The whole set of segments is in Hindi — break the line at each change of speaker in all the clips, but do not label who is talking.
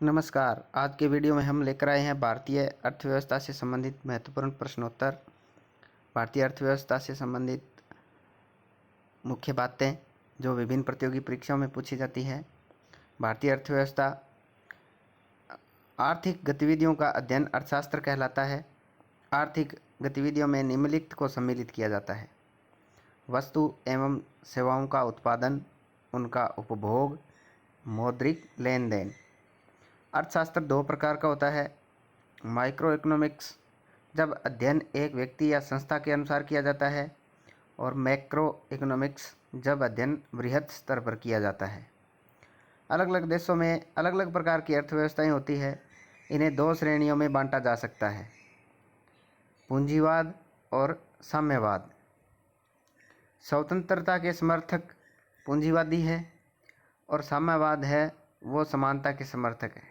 नमस्कार। आज के वीडियो में हम लेकर आए हैं भारतीय अर्थव्यवस्था से संबंधित महत्वपूर्ण प्रश्नोत्तर। भारतीय अर्थव्यवस्था से संबंधित मुख्य बातें जो विभिन्न प्रतियोगी परीक्षाओं में पूछी जाती है। भारतीय अर्थव्यवस्था आर्थिक गतिविधियों का अध्ययन अर्थशास्त्र कहलाता है। आर्थिक गतिविधियों में निम्नलिखित को सम्मिलित किया जाता है: वस्तु एवं सेवाओं का उत्पादन, उनका उपभोग, मौद्रिक लेन देन। अर्थशास्त्र दो प्रकार का होता है: माइक्रो इकोनॉमिक्स, जब अध्ययन एक व्यक्ति या संस्था के अनुसार किया जाता है, और मैक्रो इकोनॉमिक्स, जब अध्ययन बृहद स्तर पर किया जाता है। अलग अलग देशों में अलग अलग प्रकार की अर्थव्यवस्थाएं होती है। इन्हें दो श्रेणियों में बांटा जा सकता है: पूंजीवाद और साम्यवाद। स्वतंत्रता के समर्थक पूंजीवादी है और साम्यवाद है वो समानता के समर्थक है।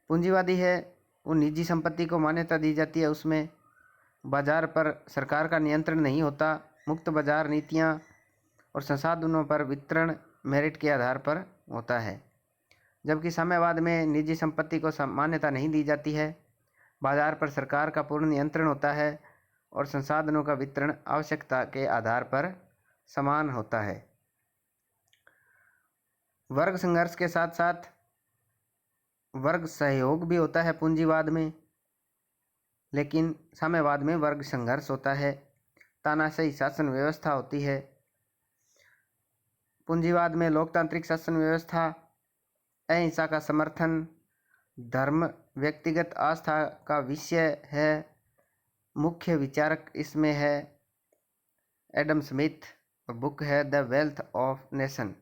पूंजीवादी है वो निजी संपत्ति को मान्यता दी जाती है, उसमें बाजार पर सरकार का नियंत्रण नहीं होता, मुक्त बाजार नीतियां और संसाधनों पर वितरण मेरिट के आधार पर होता है। जबकि साम्यवाद में निजी संपत्ति को मान्यता नहीं दी जाती है, बाजार पर सरकार का पूर्ण नियंत्रण होता है और संसाधनों का वितरण आवश्यकता के आधार पर समान होता है। वर्ग संघर्ष के साथ साथ वर्ग सहयोग भी होता है पूंजीवाद में, लेकिन साम्यवाद में वर्ग संघर्ष होता है, तानाशाही शासन व्यवस्था होती है। पूंजीवाद में लोकतांत्रिक शासन व्यवस्था, अहिंसा का समर्थन, धर्म व्यक्तिगत आस्था का विषय है। मुख्य विचारक इसमें है एडम स्मिथ, बुक है द वेल्थ ऑफ नेशन।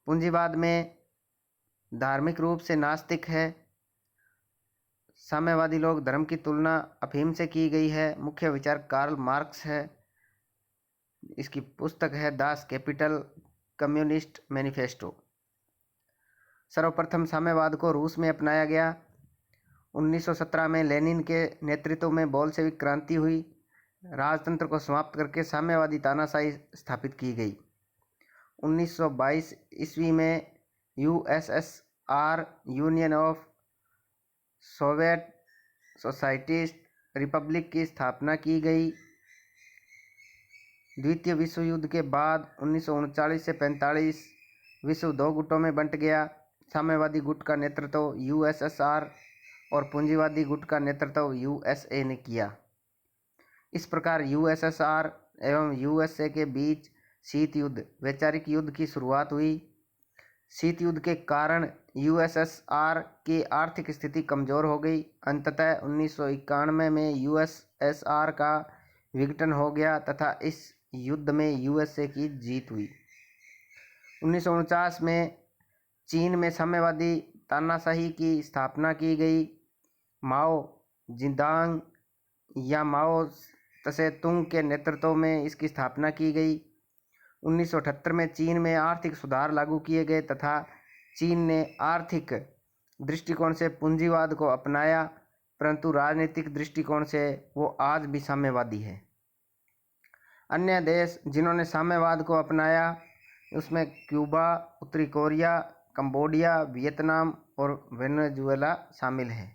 पूंजीवाद में धार्मिक रूप से नास्तिक है। साम्यवादी लोग धर्म की तुलना अफीम से की गई है। मुख्य विचारक कार्ल मार्क्स है। इसकी पुस्तक है दास कैपिटल, कम्युनिस्ट मैनिफेस्टो। सर्वप्रथम साम्यवाद को रूस में अपनाया गया। 1917 में लेनिन के नेतृत्व में बोल्शेविक क्रांति हुई। राजतंत्र को समाप्त करके साम्यवादी तानाशाही स्थापित की गई। 1922 ईस्वी में USSR, Union of Soviet Socialist Republic की स्थापना की गई। द्वितीय विश्व युद्ध के बाद 1939 से 45 विश्व दो गुटों में बंट गया। साम्यवादी गुट का नेतृत्व यूएसएसआर और पूंजीवादी गुट का नेतृत्व यूएसए ने किया। इस प्रकार यूएसएसआर एवं यूएसए के बीच शीत युद्ध, वैचारिक युद्ध की शुरुआत हुई। शीत युद्ध के कारण यूएसएसआर की आर्थिक स्थिति कमजोर हो गई। अंततः 1991 में यूएसएसआर का विघटन हो गया तथा इस युद्ध में यूएसए की जीत हुई। 1949 में चीन में साम्यवादी तानाशाही की स्थापना की गई। माओ जिंदांग या माओ तसे तुंग के नेतृत्व में इसकी स्थापना की गई। 1978 में चीन में आर्थिक सुधार लागू किए गए तथा चीन ने आर्थिक दृष्टिकोण से पूंजीवाद को अपनाया, परंतु राजनीतिक दृष्टिकोण से वो आज भी साम्यवादी है। अन्य देश जिन्होंने साम्यवाद को अपनाया उसमें क्यूबा, उत्तरी कोरिया, कंबोडिया, वियतनाम और वेनेजुएला शामिल है।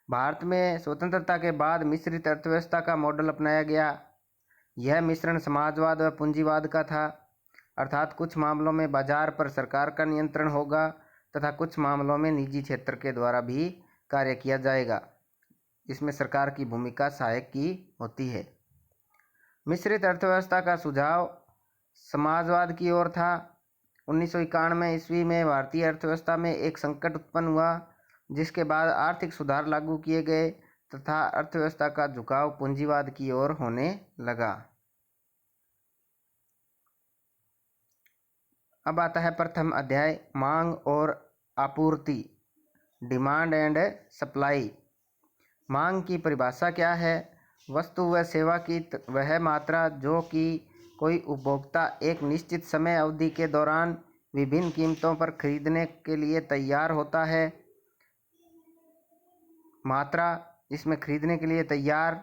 भारत में स्वतंत्रता के बाद मिश्रित अर्थव्यवस्था का मॉडल अपनाया गया। यह मिश्रण समाजवाद व पूंजीवाद का था, अर्थात कुछ मामलों में बाजार पर सरकार का नियंत्रण होगा तथा कुछ मामलों में निजी क्षेत्र के द्वारा भी कार्य किया जाएगा। इसमें सरकार की भूमिका सहायक की होती है। मिश्रित अर्थव्यवस्था का सुझाव समाजवाद की ओर था। 1991 ईस्वी में भारतीय अर्थव्यवस्था में एक संकट उत्पन्न हुआ, जिसके बाद आर्थिक सुधार लागू किए गए तथा अर्थव्यवस्था का झुकाव पूंजीवाद की ओर होने लगा। अब आता है प्रथम अध्याय, मांग और आपूर्ति, डिमांड एंड सप्लाई। मांग की परिभाषा क्या है? वस्तु व सेवा की वह मात्रा जो कि कोई उपभोक्ता एक निश्चित समय अवधि के दौरान विभिन्न कीमतों पर खरीदने के लिए तैयार होता है। मात्रा जिसमें खरीदने के लिए तैयार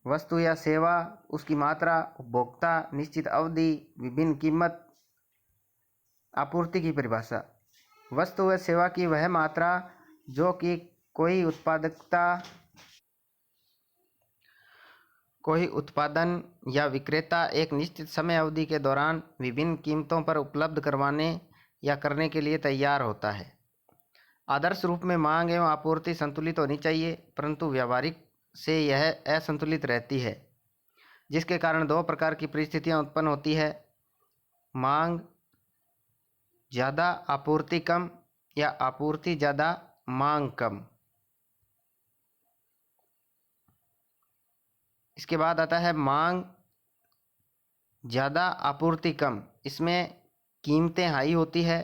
वस्तु या सेवा, उसकी मात्रा, उपभोक्ता, निश्चित अवधि, विभिन्न कीमत आपूर्ति की परिभाषा। वस्तु व सेवा की वह मात्रा जो कि कोई उत्पादन या विक्रेता एक निश्चित समय अवधि के दौरान विभिन्न कीमतों पर उपलब्ध करवाने या करने के लिए तैयार होता है। आदर्श रूप में मांग एवं आपूर्ति संतुलित होनी चाहिए, परंतु व्यावहारिक से यह असंतुलित रहती है, जिसके कारण दो प्रकार की परिस्थितियां उत्पन्न होती है: मांग ज़्यादा आपूर्ति कम, या आपूर्ति ज़्यादा मांग कम। इसके बाद आता है मांग ज़्यादा आपूर्ति कम। इसमें कीमतें हाई होती है,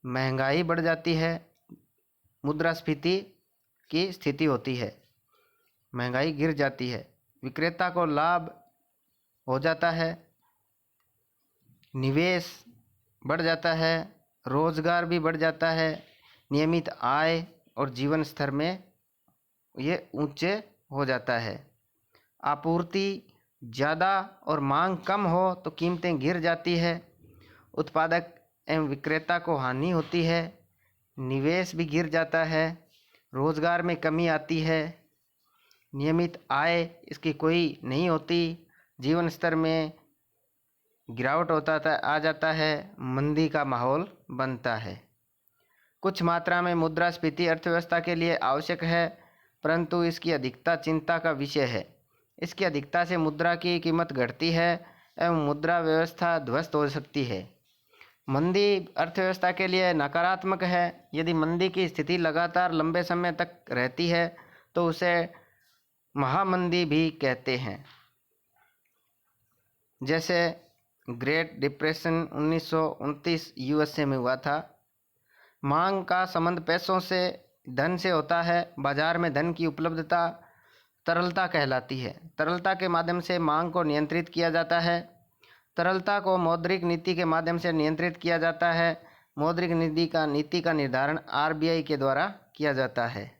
महंगाई बढ़ जाती है, मुद्रास्फीति की स्थिति होती है, महंगाई गिर जाती है, विक्रेता को लाभ हो जाता है, निवेश बढ़ जाता है, रोजगार भी बढ़ जाता है, नियमित आय और जीवन स्तर में ये ऊंचे हो जाता है। आपूर्ति ज़्यादा और मांग कम हो तो कीमतें गिर जाती है, उत्पादक एवं विक्रेता को हानि होती है, निवेश भी गिर जाता है, रोजगार में कमी आती है, नियमित आय इसकी कोई नहीं होती, जीवन स्तर में गिरावट आ जाता है, मंदी का माहौल बनता है। कुछ मात्रा में मुद्रास्फीति अर्थव्यवस्था के लिए आवश्यक है, परंतु इसकी अधिकता चिंता का विषय है। इसकी अधिकता से मुद्रा की कीमत घटती है एवं मुद्रा व्यवस्था ध्वस्त हो सकती है। मंदी अर्थव्यवस्था के लिए नकारात्मक है। यदि मंदी की स्थिति लगातार लंबे समय तक रहती है तो उसे महामंदी भी कहते हैं। जैसे ग्रेट डिप्रेशन 1929 यूएसए में हुआ था। मांग का संबंध पैसों से, धन से होता है। बाजार में धन की उपलब्धता तरलता कहलाती है। तरलता के माध्यम से मांग को नियंत्रित किया जाता है। तरलता को मौद्रिक नीति के माध्यम से नियंत्रित किया जाता है। मौद्रिक नीति का निर्धारण आरबीआई के द्वारा किया जाता है।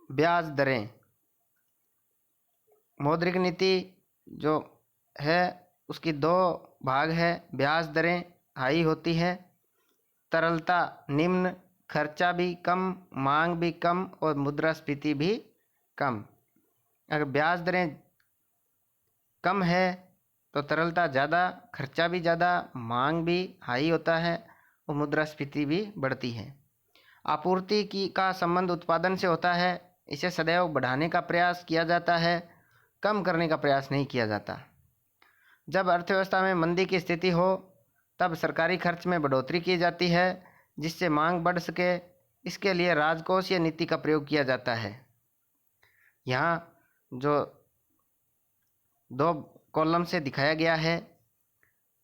ब्याज दरें। मौद्रिक नीति जो है उसकी दो भाग है। ब्याज दरें हाई होती है, तरलता निम्न, खर्चा भी कम, मांग भी कम और मुद्रास्फीति भी कम। अगर ब्याज दरें कम है तो तरलता ज़्यादा, खर्चा भी ज़्यादा, मांग भी हाई होता है और मुद्रास्फीति भी बढ़ती है। आपूर्ति का संबंध उत्पादन से होता है। इसे सदैव बढ़ाने का प्रयास किया जाता है, कम करने का प्रयास नहीं किया जाता। जब अर्थव्यवस्था में मंदी की स्थिति हो तब सरकारी खर्च में बढ़ोतरी की जाती है जिससे मांग बढ़ सके। इसके लिए राजकोषीय नीति का प्रयोग किया जाता है। यहाँ जो दो कॉलम से दिखाया गया है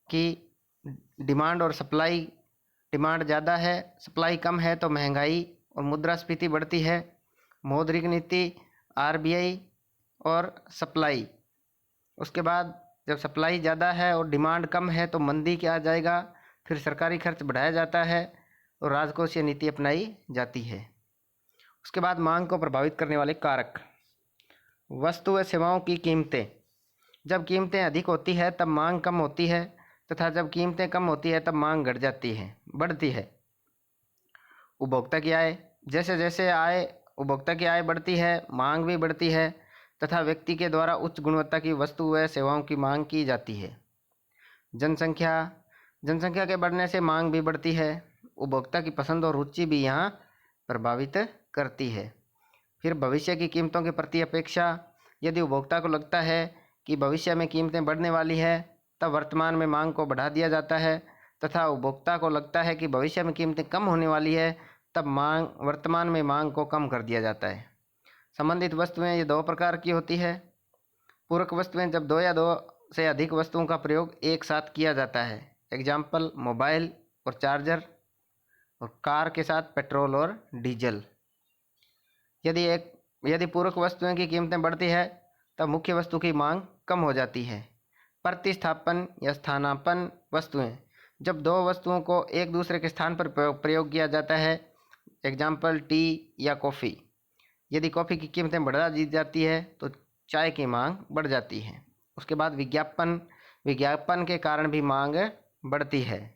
कि डिमांड और सप्लाई, डिमांड ज़्यादा है, सप्लाई कम है तो महंगाई और मुद्रास्फीति बढ़ती है। मौद्रिक नीति, आरबीआई और सप्लाई। उसके बाद जब सप्लाई ज़्यादा है और डिमांड कम है तो मंदी क्या आ जाएगा, फिर सरकारी खर्च बढ़ाया जाता है और राजकोषीय नीति अपनाई जाती है। उसके बाद मांग को प्रभावित करने वाले कारक। वस्तु व सेवाओं की कीमतें। जब कीमतें अधिक होती है तब मांग कम होती है, तथा जब कीमतें कम होती है तब मांग घट जाती है, बढ़ती है। उपभोक्ता की आय। जैसे जैसे उपभोक्ता की आय बढ़ती है, मांग भी बढ़ती है तथा व्यक्ति के द्वारा उच्च गुणवत्ता की वस्तु व सेवाओं की मांग की जाती है। जनसंख्या। जनसंख्या के बढ़ने से मांग भी बढ़ती है। उपभोक्ता की पसंद और रुचि भी यहाँ प्रभावित करती है। फिर भविष्य की कीमतों के प्रति अपेक्षा। यदि उपभोक्ता को लगता है कि भविष्य में कीमतें बढ़ने वाली है तब वर्तमान में मांग को बढ़ा दिया जाता है, तथा उपभोक्ता को लगता है कि भविष्य में कीमतें कम होने वाली है तब वर्तमान में मांग को कम कर दिया जाता है। संबंधित वस्तुएं ये दो प्रकार की होती है। पूरक वस्तुएं, जब दो या दो से अधिक वस्तुओं का प्रयोग एक साथ किया जाता है। एग्जाम्पल मोबाइल और चार्जर, और कार के साथ पेट्रोल और डीजल। यदि पूरक वस्तुओं की कीमतें बढ़ती है तब मुख्य वस्तु की मांग कम हो जाती है। प्रतिस्थापन या स्थानापन्न वस्तुएं। जब दो वस्तुओं को एक दूसरे के स्थान पर प्रयोग किया जाता है। एग्जाम्पल टी या कॉफ़ी। यदि कॉफ़ी की कीमतें बढ़ा दी जाती है तो चाय की मांग बढ़ जाती है। उसके बाद विज्ञापन। विज्ञापन के कारण भी मांग बढ़ती है।